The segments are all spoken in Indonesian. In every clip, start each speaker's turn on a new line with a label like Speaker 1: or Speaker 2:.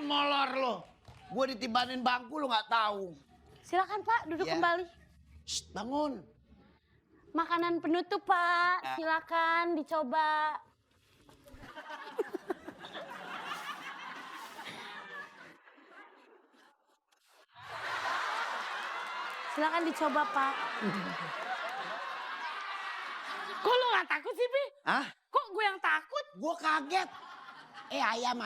Speaker 1: Makan molor lo. Gue ditibanin bangku lo nggak tahu.
Speaker 2: Silakan Pak, duduk kembali.
Speaker 1: Shh, bangun.
Speaker 2: Makanan penutup Pak, silakan dicoba. Silakan dicoba Pak. Kok lu gak takut sih, Pi?
Speaker 1: Hah?
Speaker 2: Kok gue yang takut?
Speaker 1: Gue kaget. Ayam.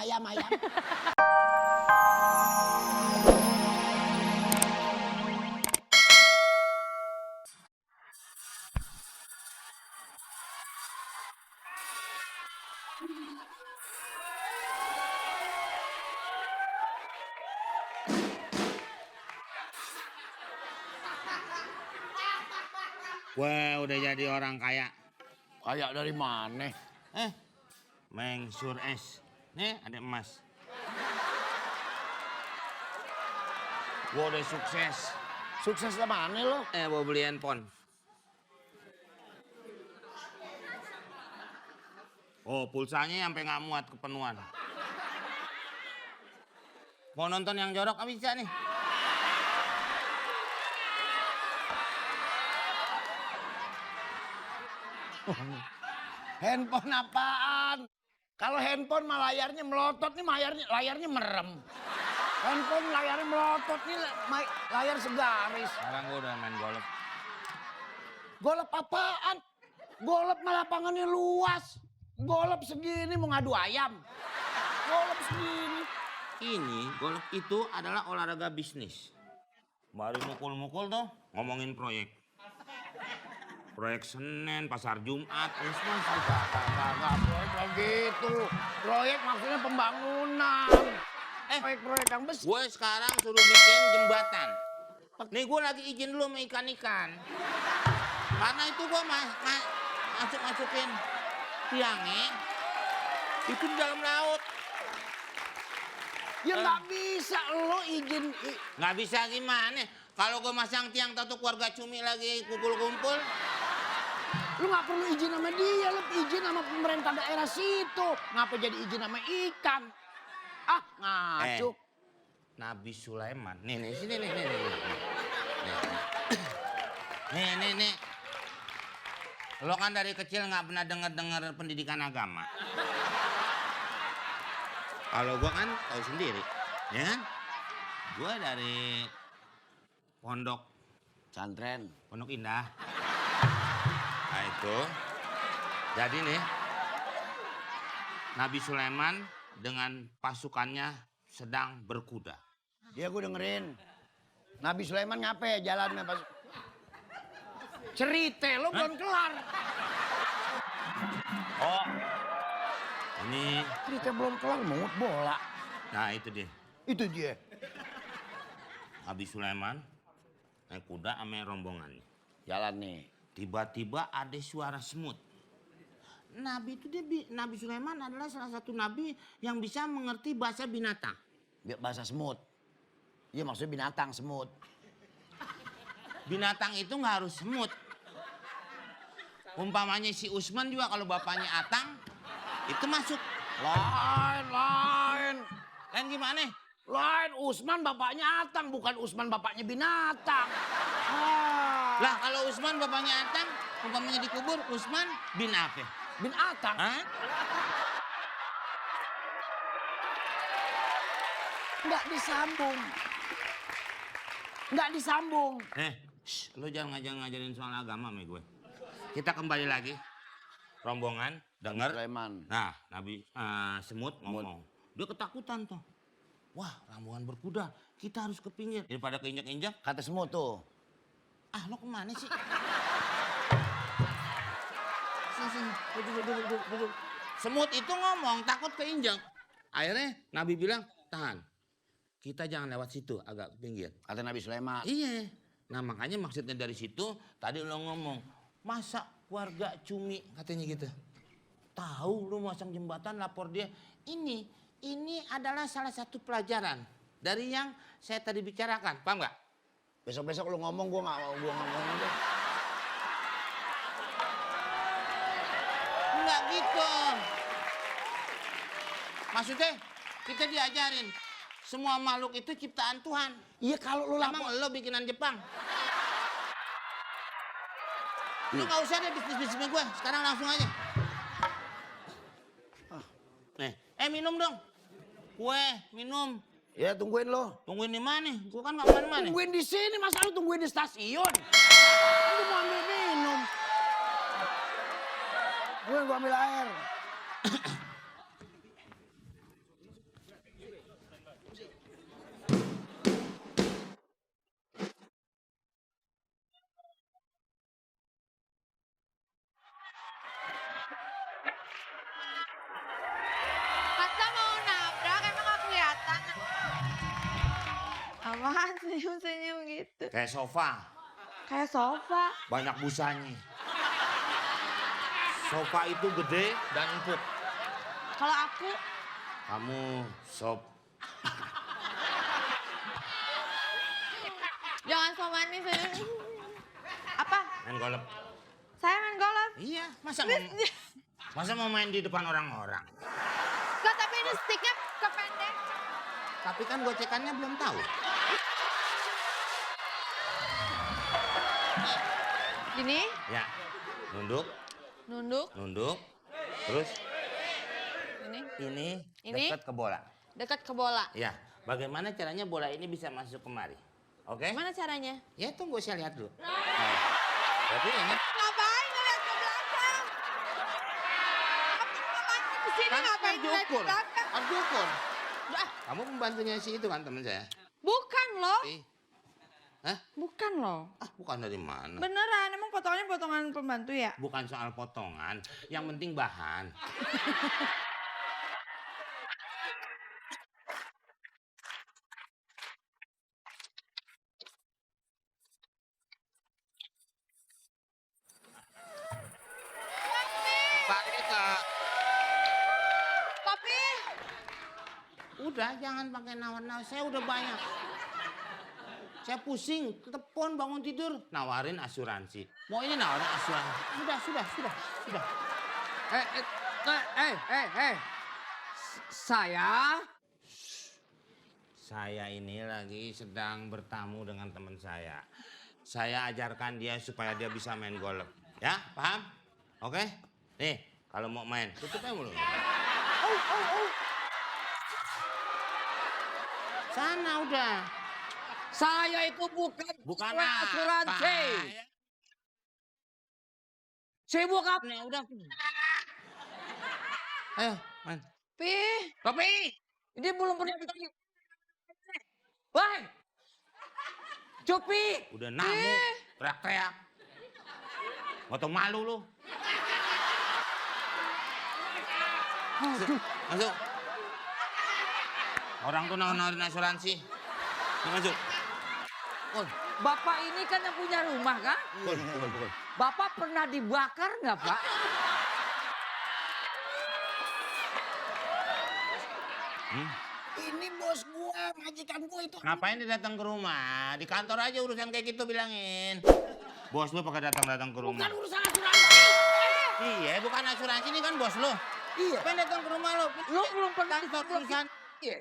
Speaker 3: Gue udah jadi orang kaya.
Speaker 1: Kayak dari mana?
Speaker 3: Mengsur es. Nih ada emas. Gue udah sukses.
Speaker 1: Sukses sama mana lo?
Speaker 3: Mau beli handphone. Oh, pulsanya sampai nggak muat kepenuhan. Mau nonton yang jorok apa bisa nih?
Speaker 1: Handphone apaan? Kalau handphone mah layarnya melotot, nih layarnya merem. Handphone layarnya melotot, nih layar segaris.
Speaker 3: Sekarang gue udah main golf.
Speaker 1: Golep apaan? Golep mah lapangannya luas. Golep segini mau ngadu ayam. Golep segini.
Speaker 3: Ini golf itu adalah olahraga bisnis. Baru mukul-mukul tuh ngomongin proyek. Proyek Senin, Pasar Jumat, terus
Speaker 1: Kagak proyek begitu. Proyek maksudnya pembangunan. Proyek yang besar.
Speaker 3: gue sekarang suruh bikin jembatan. Nih gue lagi izin dulu sama ikan-ikan. Karena itu gue masukin tiangnya itu di dalam laut.
Speaker 1: Ya nggak bisa lo izin.
Speaker 3: Nggak bisa gimana? Kalau gue masang tiang tato keluarga cumi lagi kumpul-kumpul.
Speaker 1: Lu nggak perlu izin sama dia, lu izin sama pemerintah daerah situ. Ngapa jadi izin sama ikan? Ah, ngaco.
Speaker 3: Nabi Sulaiman. Nih, sini nih. Nih. Lo kan dari kecil nggak pernah dengar pendidikan agama. Kalau gua kan tahu sendiri, ya kan? Gua dari pondok
Speaker 1: Pesantren.
Speaker 3: Pondok Indah. Nah itu, jadi nih, Nabi Sulaiman dengan pasukannya sedang berkuda.
Speaker 1: Dia gue dengerin. Nabi Sulaiman ngapain jalannya pas. Cerita lo belum kelar.
Speaker 3: Oh, ini.
Speaker 1: Cerita belum kelar, mungut bola.
Speaker 3: Nah itu dia.
Speaker 1: Itu dia.
Speaker 3: Nabi Sulaiman naik kuda sama rombongannya.
Speaker 1: Jalan nih.
Speaker 3: Tiba-tiba ada suara semut. Nabi Sulaiman adalah salah satu nabi yang bisa mengerti bahasa binatang.
Speaker 1: Bahasa semut. Iya maksudnya binatang semut.
Speaker 3: Binatang itu nggak harus semut. Umpamanya si Usman juga kalau bapaknya Atang itu masuk.
Speaker 1: Lain.
Speaker 3: Kan gimana?
Speaker 1: Lain, Usman bapaknya Atang, bukan Usman bapaknya binatang.
Speaker 3: Lah kalau Usman bapaknya Atang, umpamanya dikubur, Usman bin apa?
Speaker 1: Bin Atang.
Speaker 3: Hah?
Speaker 1: Nggak disambung.
Speaker 3: Lo jangan ngajarin soal agama sama gue. Kita kembali lagi. Rombongan, denger.
Speaker 1: Sulaiman.
Speaker 3: Nah, Nabi semut ngomong. Dia ketakutan tuh. Wah, rombongan berkuda. Kita harus ke pinggir. Daripada keinjak-injak.
Speaker 1: Kata semut tuh.
Speaker 3: Ah, lo kemana sih? Sini. Duduk. Semut itu ngomong, takut keinjak. Akhirnya Nabi bilang, tahan. Kita jangan lewat situ, agak ke pinggir.
Speaker 1: Kata Nabi Sulaiman.
Speaker 3: Iya. Nah makanya maksudnya dari situ tadi lo ngomong masa keluarga cumi katanya gitu. Tahu lu masang jembatan lapor dia. Ini adalah salah satu pelajaran dari yang saya tadi bicarakan. Paham nggak?
Speaker 1: Besok-besok lu ngomong gua nggak mau ngomong deh.
Speaker 3: Enggak gitu. Maksudnya kita diajarin Semua makhluk itu ciptaan Tuhan.
Speaker 1: Iya kalau lu lapor.
Speaker 3: Emang lo bikinan Jepang? Lu nggak usah deh bisnis sama gue. Sekarang langsung aja. Nih, minum dong. Kue, minum.
Speaker 1: Ya tungguin lo.
Speaker 3: Tungguin di mana? Gue kan nggak kemana-mana.
Speaker 1: Tungguin di sini, masa lu tungguin di stasiun? Lu mau ambil minum. Gua ambil air.
Speaker 4: Masa mau nabrak emang gak kelihatan? Apaan senyum-senyum gitu?
Speaker 3: Kayak sofa,
Speaker 4: Kayak sofa.
Speaker 3: banyak busanya. Sofa itu gede dan empuk.
Speaker 4: Kalau aku
Speaker 3: Kamu sop.
Speaker 4: jangan so manis senyum. Apa?
Speaker 3: Main golf.
Speaker 4: Saya main golf.
Speaker 3: Iya, masa mau main di depan orang-orang?
Speaker 4: Kok tapi ini sticknya kependek.
Speaker 3: Tapi kan gocekannya belum tahu.
Speaker 4: Gini,
Speaker 3: Ya, nunduk,
Speaker 4: nunduk.
Speaker 3: nunduk. Terus
Speaker 4: Ini
Speaker 3: ini dekat ke bola.
Speaker 4: dekat ke bola.
Speaker 3: Ya, bagaimana caranya bola ini bisa masuk kemari? Oke?
Speaker 4: Gimana caranya?
Speaker 3: Ya tunggu saya lihat dulu. Nah, berarti ini
Speaker 4: Ngapain ngeliat ke belakang? Ngapain di sini
Speaker 3: kan
Speaker 4: ngapain ngeliat ke
Speaker 3: Arjukun.
Speaker 4: belakang?
Speaker 3: Arjukun.
Speaker 4: Ah,
Speaker 3: Kamu pembantunya si itu kan teman saya?
Speaker 4: bukan loh.
Speaker 3: Hah?
Speaker 4: Bukan loh.
Speaker 3: Ah, bukan dari mana?
Speaker 4: Beneran, emang potongannya potongan pembantu ya?
Speaker 3: Bukan soal potongan, yang penting bahan. Pakai Kak.
Speaker 4: Tapi
Speaker 3: Udah, jangan pakai nawar-nawar. Saya udah banyak. Saya pusing, telepon bangun tidur, nawarin asuransi. Mau ini nawarin asuransi. Sudah.
Speaker 5: Saya
Speaker 3: Saya ini lagi sedang bertamu dengan teman saya. Saya ajarkan dia supaya dia bisa main golf. Ya, paham? Oke? Nih, kalau mau main, tutupnya mulu. Sana udah.
Speaker 5: saya itu bukan cewek asuransi. Sibuk apa?
Speaker 3: Nih, udah. Ayo, main.
Speaker 4: Pi,
Speaker 5: Tapi ini belum pernah. Woi, Cupi,
Speaker 3: Udah namu, teriak-teriak. Nggak tau malu lu. Masuk. Orang tuh nawarin asuransi. Masuk.
Speaker 5: Bapak ini kan yang punya rumah kan?
Speaker 3: Pukul.
Speaker 5: Bapak pernah dibakar nggak Pak?
Speaker 1: Ini bos gua, majikan gua itu.
Speaker 3: Ngapain dia datang ke rumah? Di kantor aja urusan kayak gitu bilangin. Bos lu pakai datang ke rumah.
Speaker 1: Bukan urusan asuransi.
Speaker 3: Iya, bukan asuransi, ini kan bos lu.
Speaker 1: Iya.
Speaker 3: Ngapain datang ke rumah lu?
Speaker 5: Lu belum pernah
Speaker 3: Kantor urusan.
Speaker 5: Iya.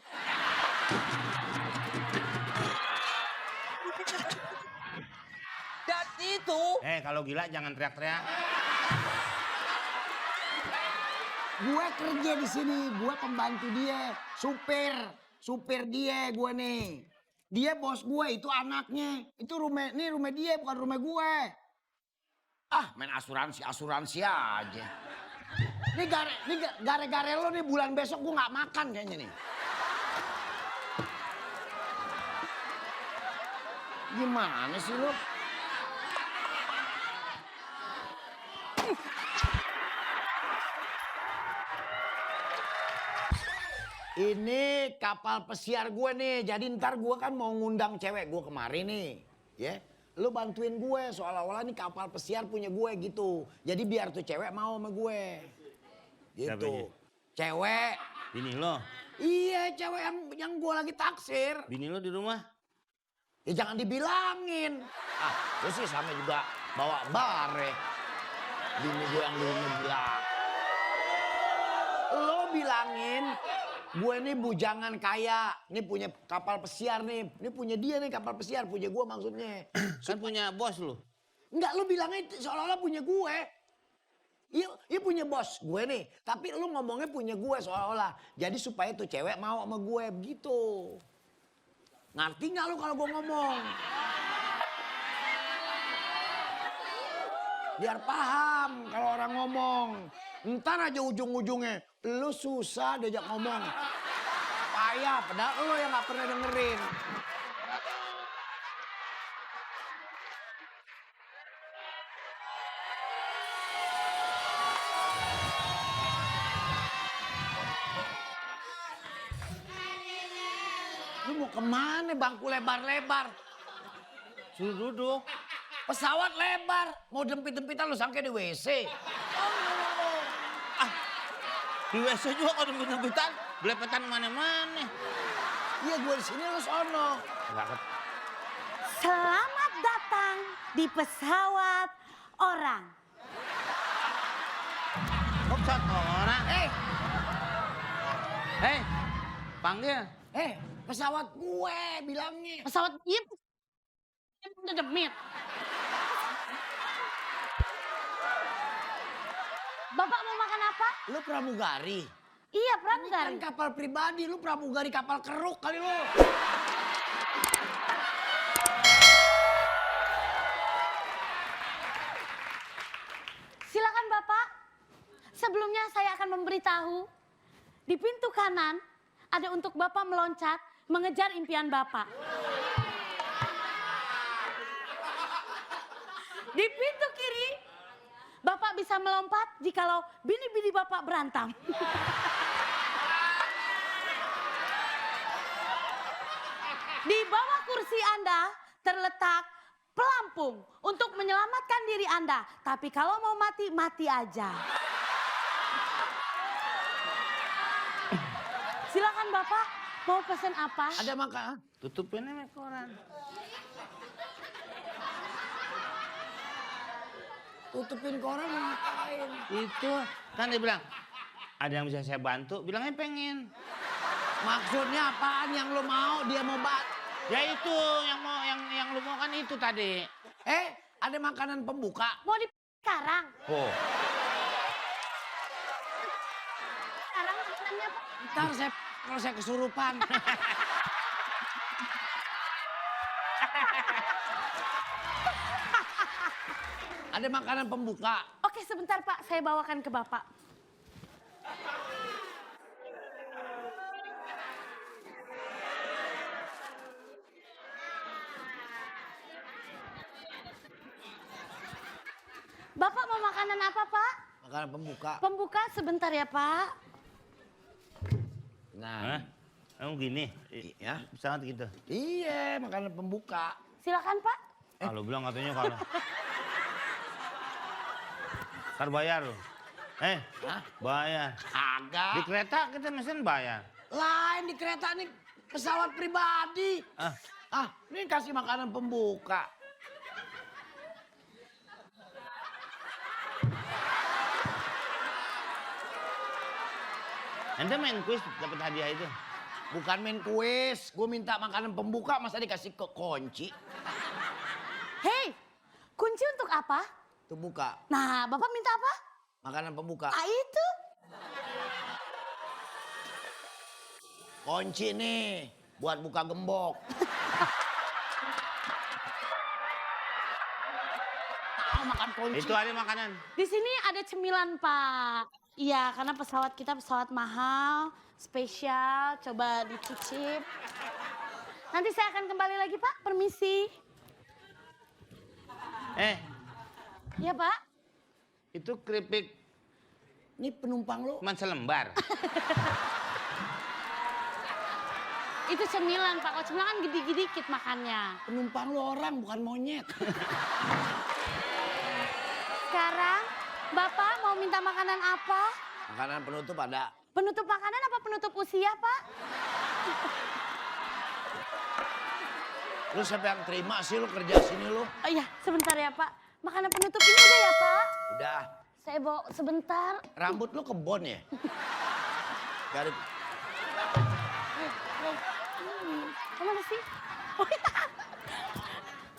Speaker 5: Dan itu
Speaker 3: Kalau gila jangan teriak-teriak.
Speaker 1: Gua kerja di sini, gua pembantu dia, supir dia gua nih. Dia bos gua, itu anaknya. Itu rumah dia bukan rumah gua. Ah, main asuransi aja. Ini gare lo nih bulan besok gua nggak makan kayaknya nih. Gimana sih lo? Ini kapal pesiar gue nih, jadi ntar gue kan mau ngundang cewek gue kemari nih, ya. Lu bantuin gue, seolah-olah ini kapal pesiar punya gue gitu. Jadi biar tuh cewek mau sama gue.
Speaker 3: Siapa
Speaker 1: Gitu.
Speaker 3: ini?
Speaker 1: Cewek.
Speaker 3: Bini lo?
Speaker 1: Iya, cewek yang gue lagi taksir.
Speaker 3: Bini lo di rumah?
Speaker 1: Ya jangan dibilangin. Ah, gue sih sama juga bawa bare. Bini gue yang dulu bilang. Lo bilangin Gue nih bujangan kaya. Nih punya kapal pesiar nih. Ini punya dia nih kapal pesiar. Punya gue maksudnya.
Speaker 3: Kan punya bos lu.
Speaker 1: Enggak, lu bilangnya seolah-olah punya gue. Iya punya bos gue nih. Tapi lu ngomongnya punya gue seolah-olah. Jadi supaya tuh cewek mau sama gue begitu. Ngerti nggak lu kalau gue ngomong? Biar paham kalau orang ngomong. Ntar aja ujung-ujungnya lu susah diajak ngomong. Payah, padahal lu yang nggak pernah dengerin. Lu mau kemana bangku lebar-lebar?
Speaker 3: Suruh duduk.
Speaker 1: Pesawat lebar, mau dempit-dempitan lu sangka di WC.
Speaker 3: Di WC juga kalau dempit-dempitan, belepetan mana-mana.
Speaker 1: Iya gue di sini lu sono.
Speaker 3: Enggak
Speaker 2: Selamat datang di pesawat orang.
Speaker 3: kok satu orang. Panggil.
Speaker 1: Pesawat gue bilangnya.
Speaker 2: Pesawat ip. Udah demit. Bapak mau makan apa?
Speaker 1: Lu pramugari.
Speaker 2: Iya,
Speaker 1: Kan
Speaker 2: pramugari.
Speaker 1: kapal pribadi, lu pramugari kapal keruk kali lu.
Speaker 2: Silakan Bapak. Sebelumnya saya akan memberitahu di pintu kanan ada untuk Bapak meloncat mengejar impian Bapak. Di pintu kiri Bapak bisa melompat jikalau bini-bini Bapak berantem. Di bawah kursi Anda terletak pelampung untuk menyelamatkan diri Anda. Tapi kalau mau mati, mati aja. Silakan Bapak, mau pesen apa?
Speaker 1: Ada makan?
Speaker 3: Tutupin sama koran.
Speaker 1: Tutupin koran mau ngapain?
Speaker 3: Itu kan dia bilang, ada yang bisa saya bantu? Bilangnya pengen.
Speaker 1: Maksudnya apaan yang lu mau, dia mau
Speaker 3: Ya itu yang lu mau kan itu tadi.
Speaker 1: Ada makanan pembuka.
Speaker 2: Mau di sekarang?
Speaker 3: Oh.
Speaker 2: Sekarang makanannya Pak.
Speaker 1: Ntar kalau saya kesurupan. Ada makanan pembuka.
Speaker 2: Oke sebentar Pak, saya bawakan ke Bapak. Bapak mau makanan apa Pak?
Speaker 1: Makanan pembuka.
Speaker 2: Pembuka sebentar ya Pak.
Speaker 1: Nah,
Speaker 3: Emang gini?
Speaker 1: ya.
Speaker 3: Sangat gitu.
Speaker 1: Iya, makanan pembuka.
Speaker 2: Silakan Pak.
Speaker 3: Kalau bilang katanya kalau. Ntar bayar loh.
Speaker 1: Hah?
Speaker 3: Bayar. Di
Speaker 1: Agak.
Speaker 3: kereta kita mesen bayar.
Speaker 1: Lain di kereta nih pesawat pribadi. Ini kasih makanan pembuka.
Speaker 3: Ente main kuis dapat hadiah itu.
Speaker 1: Bukan main kuis, gue minta makanan pembuka masa dikasih kunci.
Speaker 2: Hei, kunci untuk apa?
Speaker 1: Tuh buka,
Speaker 2: Nah, Bapak minta apa?
Speaker 1: makanan pembuka.
Speaker 2: Ah itu.
Speaker 1: Kunci nih, buat buka gembok. Makan kunci.
Speaker 3: Itu ada makanan.
Speaker 2: Di sini ada cemilan Pak. Iya, karena pesawat kita pesawat mahal, spesial, coba dicicip. Nanti saya akan kembali lagi Pak, permisi. Ya Pak.
Speaker 3: Itu keripik
Speaker 1: Ini penumpang lu.
Speaker 3: cuma selembar.
Speaker 2: Itu cemilan Pak, kalau cemilan kan gede-gede makannya.
Speaker 1: Penumpang lu orang bukan monyet.
Speaker 2: Sekarang Bapak mau minta makanan apa?
Speaker 1: Makanan penutup ada.
Speaker 2: Penutup makanan apa penutup usia Pak?
Speaker 1: Lu siapa yang terima sih lu kerja sini lu?
Speaker 2: Oh iya, sebentar ya Pak. Makanan penutup ini udah ya Pak?
Speaker 1: Udah.
Speaker 2: Saya bawa sebentar.
Speaker 1: Rambut lu kebon ya? Garip.
Speaker 2: Kemana sih? Oh iya.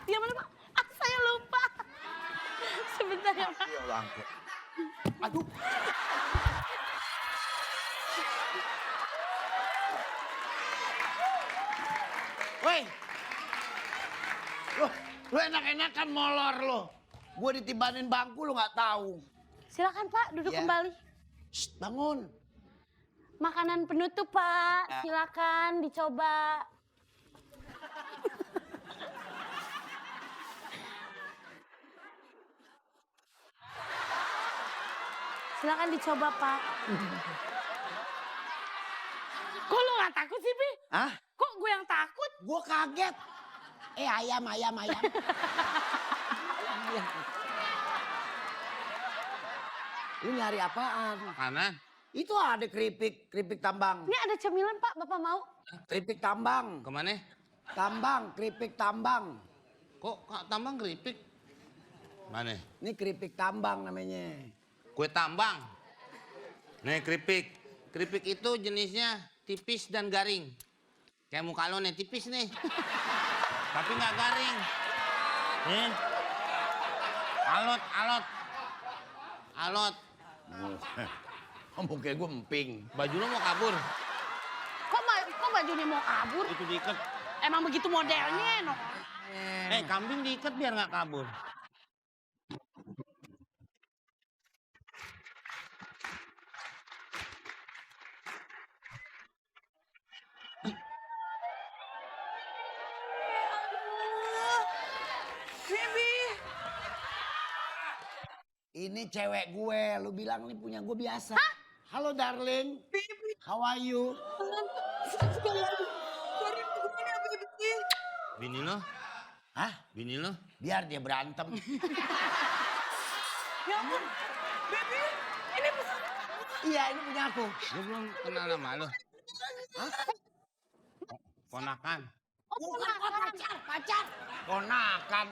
Speaker 2: Dia mana Pak? Ah, saya lupa. Sebentar ya Pak.
Speaker 1: Ya Allah, angkut. Aduh. Woi. Lu enak-enakan molor lo. Gue ditibanin bangku lu nggak tahu.
Speaker 2: Silakan Pak, duduk
Speaker 1: Ya.
Speaker 2: kembali.
Speaker 1: Shh, bangun.
Speaker 2: Makanan penutup Pak, silakan dicoba. Silakan dicoba Pak. Kok lu gak takut sih Pi?
Speaker 1: Hah?
Speaker 2: Kok gue yang takut?
Speaker 1: Gue kaget. Ayam. Lu nyari apaan?
Speaker 3: Makanan.
Speaker 1: Itu ada keripik tambang.
Speaker 2: Ini ada cemilan Pak, Bapak mau?
Speaker 1: Keripik tambang.
Speaker 3: Kemana?
Speaker 1: Keripik tambang.
Speaker 3: Kok Kak tambang keripik? Mana?
Speaker 1: Ini keripik tambang namanya.
Speaker 3: Kue tambang. Nih keripik. Keripik itu jenisnya tipis dan garing. Kayak muka lo nih tipis nih. Tapi nggak garing. Nih. Alot.
Speaker 1: Muka gue emping.
Speaker 3: Baju lo mau kabur.
Speaker 2: Kok bajunya mau kabur?
Speaker 3: Itu diikat.
Speaker 2: Emang begitu modelnya, no?
Speaker 3: Kambing diikat biar nggak kabur.
Speaker 1: Ini cewek gue, lu bilang nih punya gue biasa. Halo darling. How are you?
Speaker 3: Bini lo?
Speaker 1: Hah?
Speaker 3: Bini lo?
Speaker 1: Biar dia berantem.
Speaker 2: Ya ampun, Baby, ini pesan.
Speaker 1: Iya, ini punya aku.
Speaker 3: Gue belum kenal sama lo.
Speaker 1: Hah?
Speaker 3: Ponakan.
Speaker 2: Oh,
Speaker 1: Pacar. Ponakan.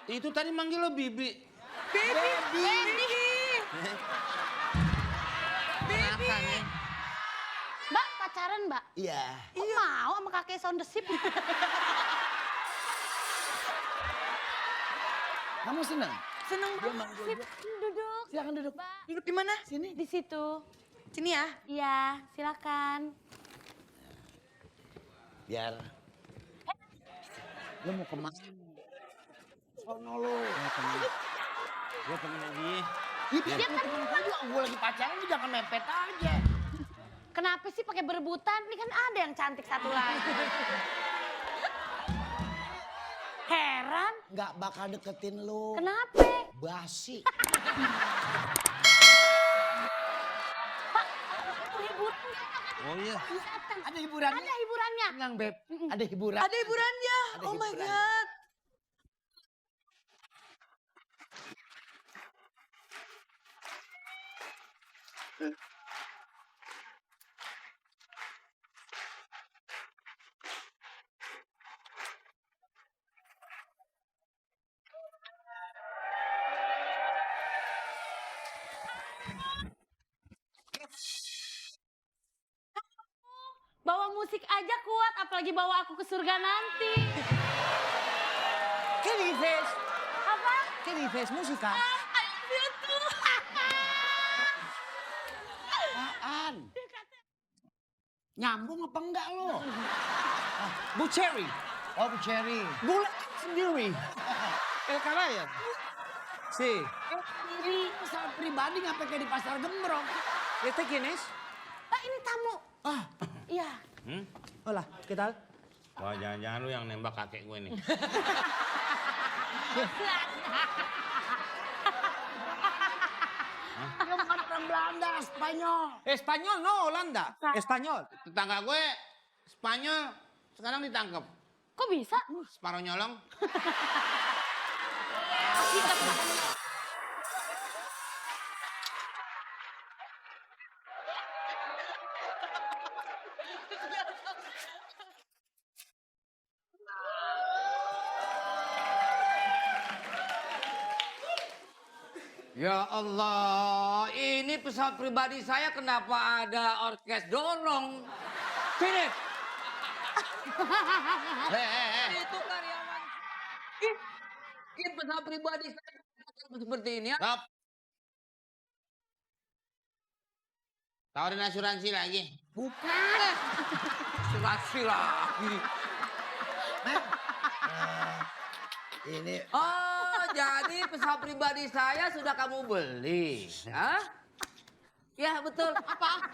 Speaker 3: Itu tadi manggil lo Bibi.
Speaker 1: Baby.
Speaker 3: Ponakan ya.
Speaker 2: Mbak, pacaran Mbak?
Speaker 1: Iya.
Speaker 2: Kok mau sama kakek sound the ship?
Speaker 1: Kamu senang?
Speaker 2: Seneng banget. Sip, duduk.
Speaker 1: Silakan duduk.
Speaker 2: Mbak,
Speaker 5: Duduk di mana?
Speaker 1: Sini.
Speaker 2: di situ.
Speaker 5: Sini ya.
Speaker 2: Iya, silakan.
Speaker 1: Biar. Lu mau kemana? Sono lu.
Speaker 3: Gue pengen lagi.
Speaker 1: Dia kan gue lagi pacaran, lu jangan mepet aja.
Speaker 2: Kenapa sih pakai berebutan? Ini kan ada yang cantik satu lagi. Heran,
Speaker 1: Nggak bakal deketin lu.
Speaker 2: kenapa?
Speaker 1: Basi.
Speaker 2: Hiburan.
Speaker 3: Oh iya.
Speaker 1: Ada hiburannya.
Speaker 2: Ada hiburannya.
Speaker 1: Tenang, Beb. Ada hiburan.
Speaker 5: Ada hiburannya.
Speaker 1: Ada
Speaker 5: Oh my
Speaker 1: hiburan.
Speaker 5: God.
Speaker 2: Bawa musik aja kuat, apalagi bawa aku ke surga nanti.
Speaker 1: Che dices?
Speaker 2: Apa?
Speaker 1: Che dices? Musika?
Speaker 2: I love you too.
Speaker 1: Apaan? Nyambung apa enggak lo?
Speaker 6: Bu Cherry,
Speaker 1: Oh, Bu Cherry.
Speaker 6: gula sendiri. Karaya. Si,
Speaker 1: Ini pesawat pribadi ngapain kayak di pasar gembrong?
Speaker 6: ¿este quién es?
Speaker 2: Ini tamu.
Speaker 1: Ah,
Speaker 2: Iya.
Speaker 6: Hola, ¿qué tal?
Speaker 3: Wah jangan-jangan lu yang nembak kakek gue nih.
Speaker 1: dia bukan orang Belanda, Spanyol.
Speaker 6: Español, no, Holanda. Español.
Speaker 3: Tetangga gue Spanyol sekarang ditangkap.
Speaker 2: Kok bisa?
Speaker 3: Separuh nyolong.
Speaker 5: Ya Allah, ini pesawat pribadi saya kenapa ada orkes dorong? Sini. Itu karyawan. Ih, ini pesawat pribadi saya seperti ini ya.
Speaker 3: Stop. Tawarin asuransi lagi.
Speaker 5: Bukan. Asuransi lagi.
Speaker 1: Ini
Speaker 5: Oh, jadi pesawat pribadi saya sudah kamu beli. Hah? Ya, betul. Apa?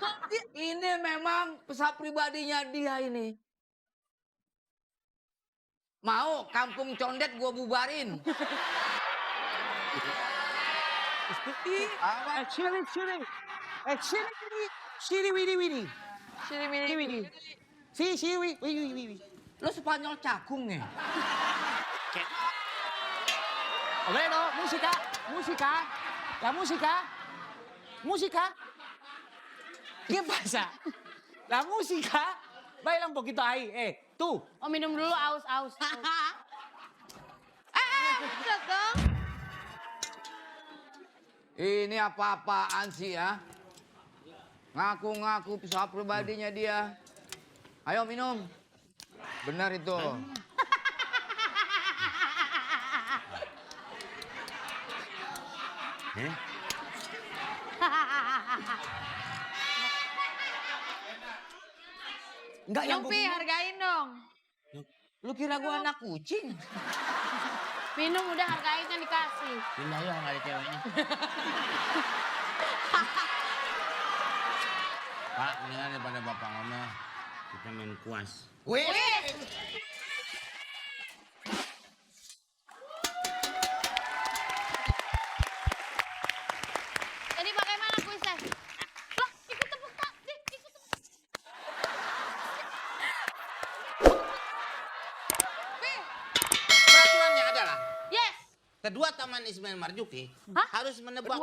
Speaker 5: Ini memang pesawat pribadinya dia ini. Mau kampung condet gua bubarin.
Speaker 6: Shiri wiri wiri.
Speaker 4: Sini, mini.
Speaker 6: Shiri wiri. Si, shiri wiri wiri.
Speaker 5: Lo Spanyol cakung ya?
Speaker 6: Bueno, música, música, la música, música. ¿Qué pasa? La música, baila un poquito ahí, tú.
Speaker 2: Oh minum dulu aus.
Speaker 4: Udah dong.
Speaker 5: Ini apa-apaan sih ya? Ngaku-ngaku pesawat pribadinya dia. Ayo minum. Benar itu.
Speaker 1: enggak yang
Speaker 4: Yupi, hargain dong.
Speaker 5: Lu kira gua anak kucing?
Speaker 2: Minum udah hargain kan dikasih.
Speaker 3: Pindah yuk nggak ada ceweknya. Pak, mendingan daripada bapak ngomel, kita main kuas.
Speaker 1: Wih.
Speaker 2: Jadi bagaimana kuisnya? Loh, ikut tepuk tangan. Ikut tepuk.
Speaker 3: Peraturannya adalah,
Speaker 2: Yes.
Speaker 3: kedua Taman Ismail Marzuki
Speaker 2: Hah?
Speaker 3: harus menebak.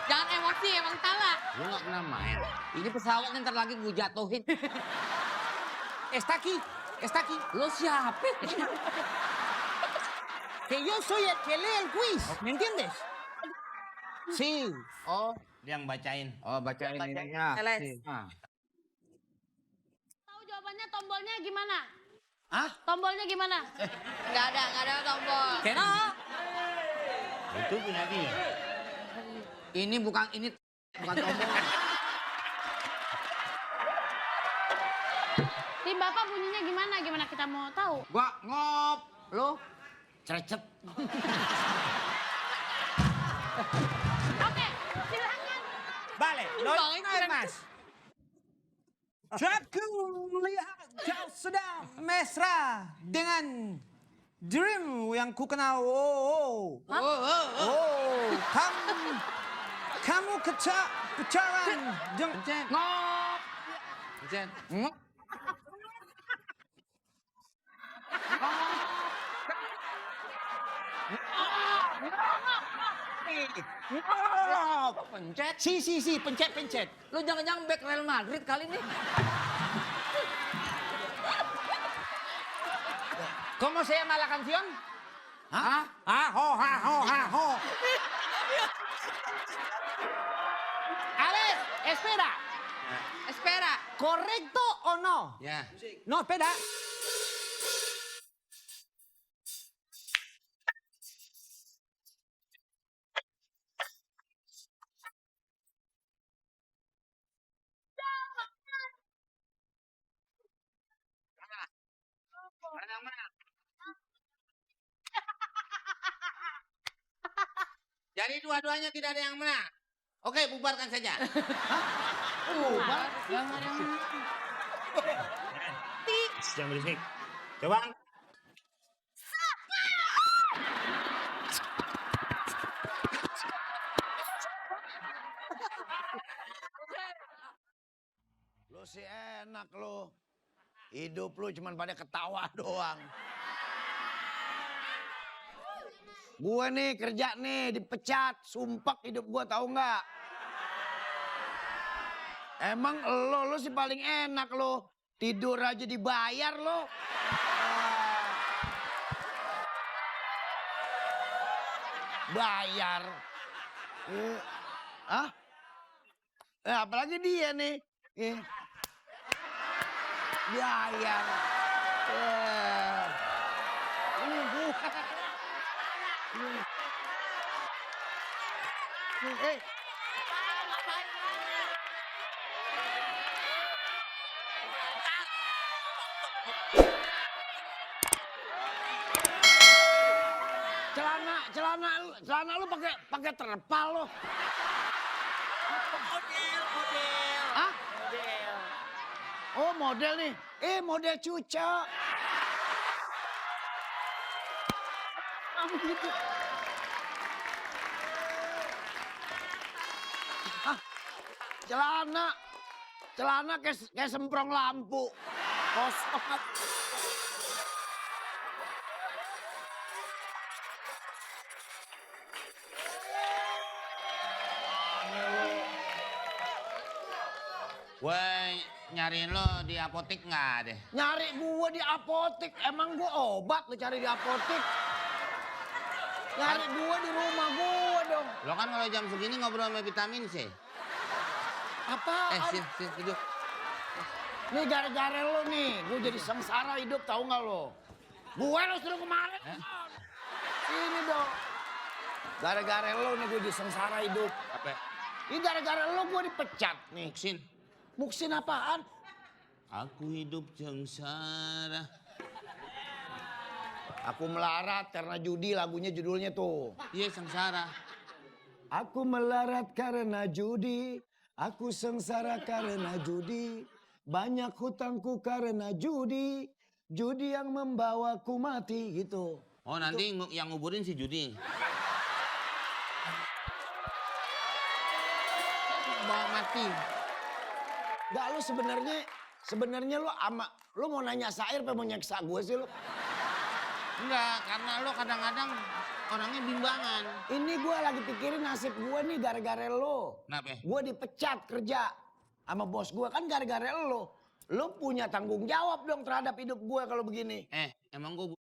Speaker 4: Jangan emosi, emang salah.
Speaker 3: Lu nggak pernah main.
Speaker 5: Ini pesawatnya ntar lagi gua jatuhin.
Speaker 6: Está aquí.
Speaker 5: Lo siapa?
Speaker 6: Que yo soy el que lee el quiz, ¿me entiendes? Sí.
Speaker 3: Oh, dia yang bacain.
Speaker 5: Oh, bacain ininya.
Speaker 4: Teles.
Speaker 5: Nah.
Speaker 2: Tahu jawabannya tombolnya gimana?
Speaker 1: Hah?
Speaker 2: Tombolnya gimana?
Speaker 4: Nggak ada tombol.
Speaker 6: Que no.
Speaker 3: Itu punya dia.
Speaker 5: Ini bukan tombol.
Speaker 2: Tim Bapak bunyinya gimana? Gimana kita mau tahu?
Speaker 5: Gua ngop. Lo?
Speaker 1: Cerecep.
Speaker 2: Oke, silakan.
Speaker 6: Vale, no
Speaker 4: Bang,
Speaker 6: hay
Speaker 4: keren.
Speaker 6: más. Aku lihat kau sedang mesra dengan dream yang ku kenal. Kamu pacaran dengan
Speaker 5: Ngop.
Speaker 3: Pencet.
Speaker 5: Ngop. Pencet.
Speaker 6: Si, pencet.
Speaker 5: Lu jangan-jangan back Real Madrid kali ini.
Speaker 6: ¿Cómo se llama la canción?
Speaker 5: Hah?
Speaker 6: Ajo. A ver, espera.
Speaker 4: Espera.
Speaker 6: ¿Correcto o no?
Speaker 3: Ya.
Speaker 6: No, espera.
Speaker 3: Jadi dua-duanya tidak ada yang menang. Oke, bubarkan saja. Jangan berisik. Coba.
Speaker 1: Lu sih enak lu. Hidup lu cuman pada ketawa doang. Gua nih kerja nih dipecat, sumpek hidup gua tahu nggak? Emang lu sih paling enak lu. Tidur aja dibayar lu. Bayar. Ah? Apalagi dia nih. Bayar. Ini gua. Celana lu pakai terpal lo.
Speaker 3: Model.
Speaker 1: Hah? Oh, model nih. Model cuca. Apa gitu? Hah? Celana kayak semprong lampu. Kosong.
Speaker 3: Gue nyariin lo di apotek nggak deh.
Speaker 1: Nyari gua di apotek, emang gua obat lu cari di apotek. Nyari gua di rumah gua dong.
Speaker 3: Lo kan kalau jam segini ngobrol sama vitamin C.
Speaker 1: Apaan?
Speaker 3: Sini, duduk.
Speaker 1: Nih gara-gara lo nih, gua jadi sengsara hidup tahu nggak lo? Gue lo suruh kemarin. Sini dong. Gara-gara lo nih gua jadi sengsara hidup.
Speaker 3: Apa?
Speaker 1: Ini gara-gara lo gua dipecat nih.
Speaker 3: Muksin.
Speaker 1: Muksin apaan?
Speaker 3: Aku hidup sengsara.
Speaker 1: Aku melarat karena judi, lagunya judulnya tuh.
Speaker 3: Iya, sengsara.
Speaker 1: Aku melarat karena judi, aku sengsara karena judi. Banyak hutangku karena judi, judi yang membawaku mati gitu.
Speaker 3: Oh, nanti yang nguburin si Judi. Bawa mati.
Speaker 1: Gak lu sebenarnya lu mau nanya Sair apa mau nyeksa gue sih lu?
Speaker 3: Enggak, karena lo kadang-kadang orangnya bimbangan.
Speaker 1: Ini gue lagi pikirin nasib gue nih gara-gara lo.
Speaker 3: Kenapa?
Speaker 1: Gue dipecat kerja sama bos gue kan gara-gara lo. Lo punya tanggung jawab dong terhadap hidup gue kalau begini.
Speaker 3: Emang gue...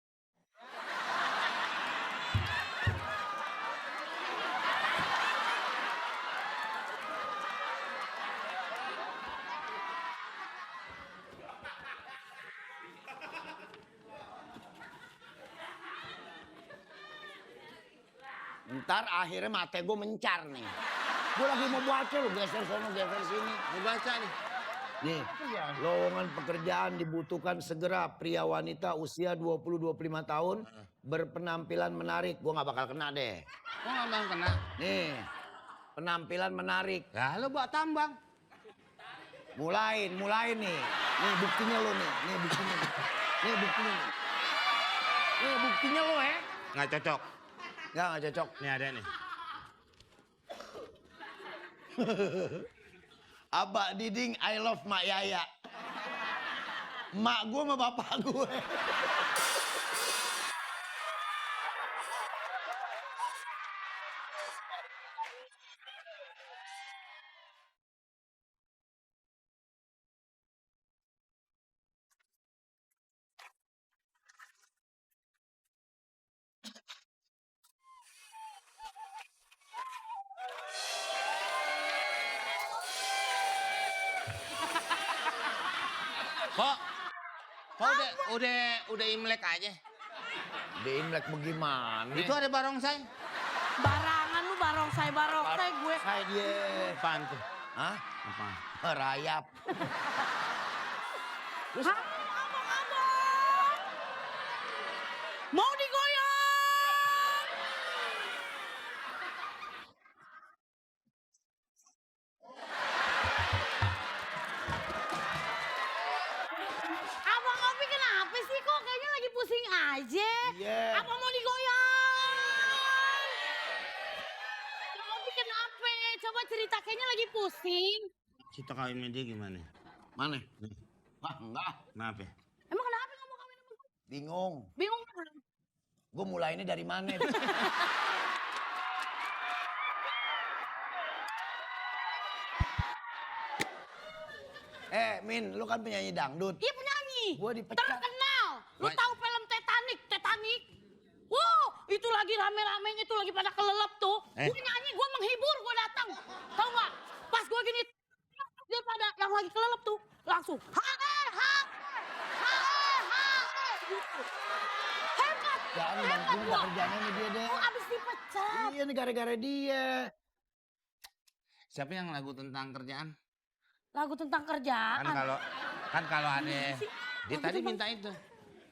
Speaker 1: Ntar akhirnya mata gue mencar nih. Gue lagi mau baca lo geser sono geser sini.
Speaker 3: Mau baca nih.
Speaker 1: Nih, lowongan pekerjaan dibutuhkan segera pria wanita usia 20-25 tahun berpenampilan menarik. Gue nggak bakal kena deh.
Speaker 3: Kok nggak bang kena?
Speaker 1: Nih, penampilan menarik.
Speaker 3: Ya lo bawa tambang.
Speaker 1: Mulain nih. Nih buktinya lo nih. Nih buktinya. Nih buktinya. Nih buktinya lo ya.
Speaker 3: Nggak cocok.
Speaker 1: Nggak cocok.
Speaker 3: Nih ada nih.
Speaker 1: Abak Diding, I love Mak Yaya. Mak gue sama bapak gue.
Speaker 3: Kok udah Imlek aja?
Speaker 1: Di Imlek bagaimana?
Speaker 3: Itu ada barongsai.
Speaker 2: Barangan lu barongsai gue.
Speaker 1: Saya dia.
Speaker 3: Apaan tuh?
Speaker 1: Hah?
Speaker 3: Apaan?
Speaker 1: Rayap. Terus
Speaker 2: Hah? Abang-abang. Mau digoyang. Abang Opi kenapa sih kok kayaknya lagi pusing aja?
Speaker 1: Iya.
Speaker 2: Apa mau digoyang? Abang Opi kenapa? Coba cerita kayaknya lagi pusing.
Speaker 3: Kita kawin sama dia gimana?
Speaker 1: mana? Wah, enggak.
Speaker 3: Kenapa?
Speaker 2: Emang kenapa nggak mau kawin sama gue?
Speaker 1: Bingung.
Speaker 2: Bingung.
Speaker 1: Gue mulainya dari mana? Min, lu kan penyanyi dangdut.
Speaker 2: Iya penyanyi.
Speaker 1: Gua dipecat.
Speaker 2: Terkenal. Lu
Speaker 3: Baik.
Speaker 2: tahu film Titanic? Wow, itu lagi rame-ramenya tuh, lagi pada kelelep tuh. Gue nyanyi, gue menghibur, gue datang. Tahu nggak? Pas gue gini, dia pada yang lagi kelelep tuh, langsung gitu. Hebat,
Speaker 1: Jangan
Speaker 2: hebat
Speaker 1: bantuin
Speaker 2: gua.
Speaker 1: kerjanya nih dia deh.
Speaker 2: Gua abis dipecat.
Speaker 1: Iya nih gara-gara dia.
Speaker 3: Siapa yang lagu tentang kerjaan?
Speaker 2: Lagu tentang kerjaan.
Speaker 3: Kan kalau ada
Speaker 2: sih?
Speaker 3: dia
Speaker 2: Lagu
Speaker 3: tadi
Speaker 2: tentang-
Speaker 3: minta itu.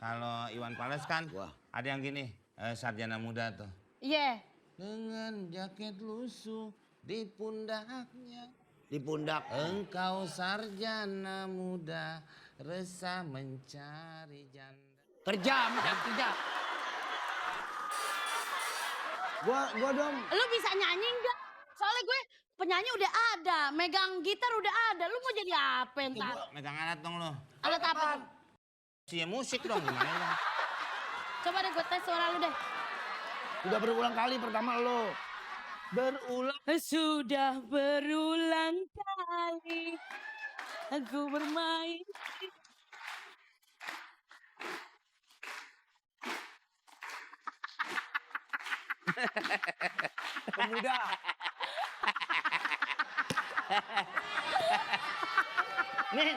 Speaker 3: Kalau Iwan Fals kan
Speaker 1: Wah.
Speaker 3: ada yang gini, sarjana muda tuh.
Speaker 2: Iya.
Speaker 3: Dengan jaket lusuh di pundaknya.
Speaker 1: Di pundak.
Speaker 3: Engkau sarjana muda, resah mencari janda.
Speaker 1: Kerja, kerja. Gua dong.
Speaker 2: Lu bisa nyanyi nggak? Soalnya gue penyanyi udah ada, megang gitar udah ada. Lu mau jadi apa ntar?
Speaker 3: Megang alat dong lo.
Speaker 2: Alat apa? tuh?
Speaker 3: Sia musik dong gimana lo?
Speaker 2: Coba deh gue tes suara lu deh.
Speaker 1: Udah berulang kali pertama lo. Berulang.
Speaker 2: Sudah berulang kali aku bermain.
Speaker 6: Pemuda.
Speaker 1: Nih,